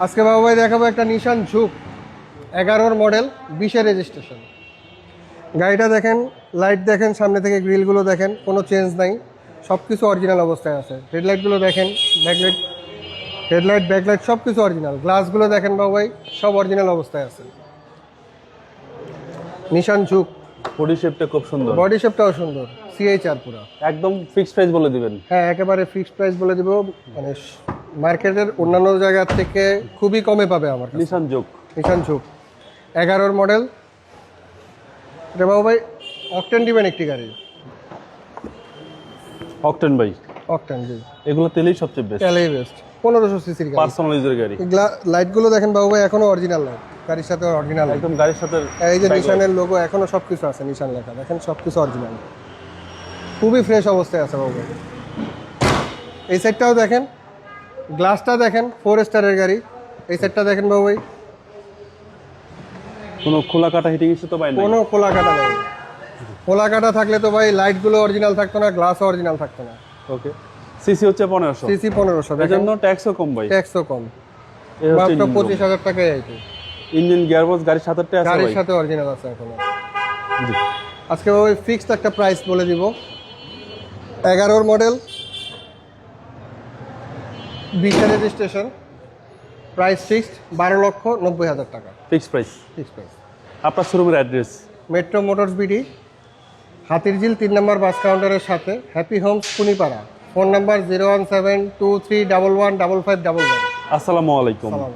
আজকে বাবু ভাই দেখাবো একটা নিশান ঝুঁক 11 মডেল 20 রেজিস্ট্রেশন। গাড়িটা দেখেন, লাইট দেখেন, সামনে থেকে গ্রিলগুলো দেখেন, কোনো চেঞ্জ নাই, সব কিছু অরিজিনাল অবস্থায় আছে। হেডলাইটগুলো দেখেন, হেডলাইট ব্যাকলাইট সব কিছু অরিজিনাল। গ্লাসগুলো দেখেন বাবু ভাই, সব অরিজিনাল অবস্থায় আছে। নিশান ঝুঁক, বডি শেপটা খুব সুন্দর, বডি শেপটাও সুন্দর, সিএইচআর পুরো একদম ফিক্সড প্রাইস বলে দিবেন। হ্যাঁ, একেবারে ফিক্সড প্রাইস বলে দিব। মানে মার্কেটের অন্যান্য জায়গা থেকে খুবই কমে পাবে আমার কাছে। নিশান জোক, নিশান ঝুঁক 11 মডেল। এটা বাবু ভাই অকটেন দিবেন একটি গাড়ি, অকটেন বাই অকটেন জি, এগুলো তেলেই সবচেয়ে বেস্ট, তেলেই বেস্ট। 1500 সিসির গাড়ি। পার্সোনাল ইউজের গাড়ি। লাইটগুলো দেখেন বাবু ভাই, এখনো অরিজিনাল লাইট, গাড়ির সাথে অরিজিনাল। একদম গাড়ির সাথে এই যে নিশানের লোগো এখনো সব কিছু আছে, নিশান লেখা দেখেন, সব কিছু অরিজিনাল, খুবই ফ্রেশ অবস্থায় আছে বাবু ভাই। এই সাইডটাও দেখেন, গ্লাসটা দেখেন, 4 স্টারের গাড়ি। এই সাইডটা দেখেন বাবু ভাই, কোনো খোলা কাটা হিটিং ইস্যু তো পাই না, কোনো খোলা কাটা নেই। খোলা কাটা থাকলে তো ভাই লাইটগুলো অরিজিনাল থাকতো না, গ্লাসও অরিজিনাল থাকতো না। ওকে। সিসি হচ্ছে 1500, সিসি 1500, এর দেখেন জন্য ট্যাক্সও কম ভাই, ট্যাক্সও কম, এই হচ্ছে মাত্র 25,000 টাকায় আইতো। ইঞ্জিন গিয়ারবক্স গাড়ির সাথে আছে গাড়ির ভাই। সাথে অরিজিনাল আছে এখনো। জি। আজকে ওই ফিক্সড একটা প্রাইস বলে দিব। 11 মডেল 20 রেজিস্ট্রেশন, প্রাইস ফিক্সড 12,90,000 টাকা, ফিক্সড প্রাইস। Fixed price. আপনার শোরুমের address? Metro motors BD, Hatirjheel 3 নম্বর বাস কাউন্টারের সাথে, happy Holmes Kunipara. Phone number 01723115511। আসসালামু আলাইকুম। সালাম।